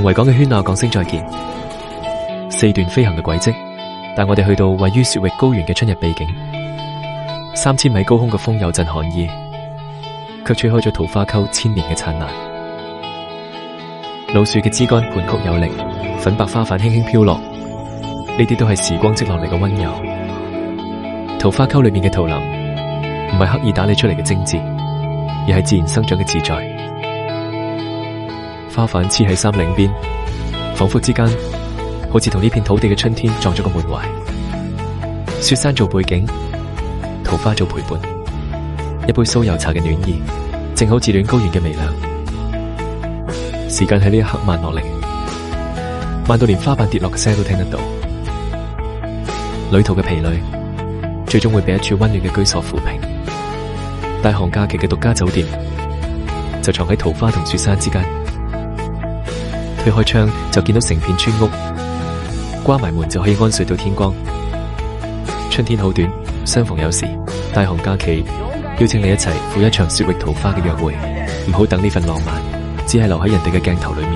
同維港嘅喧鬧講聲再見。4段飛行嘅軌跡，帶我哋去到位於雪域高原嘅春日秘境。3000米高空嘅風有陣寒意，卻吹開咗桃花溝千年嘅燦爛。老樹嘅枝幹盤曲有力，粉白花瓣輕輕飄落，呢啲都係時光積落嚟嘅溫柔。桃花溝裏面嘅桃林，唔係刻意打理出嚟嘅精緻，而係自然生長嘅自在。花瓣黐喺山嶺邊，仿佛之間好似同呢片土地嘅春天撞咗個滿懷。雪山做背景，桃花做陪伴，一杯酥油茶嘅暖意，正好自戀高原嘅微涼。時間喺呢一刻慢落嚟，慢到連花瓣跌落嘅聲都聽得到。旅途嘅疲累，最終會被一處溫暖嘅居所撫平。大寒假期嘅獨家酒店，就藏喺桃花同雪山之間。推開窗就見到成片村屋，關埋門就可以安睡到天光。春天好短，相逢有時。大寒假期，邀請你一齊赴一場雪域桃花嘅約會。唔好等呢份浪漫，只係留喺人哋嘅鏡頭裏面。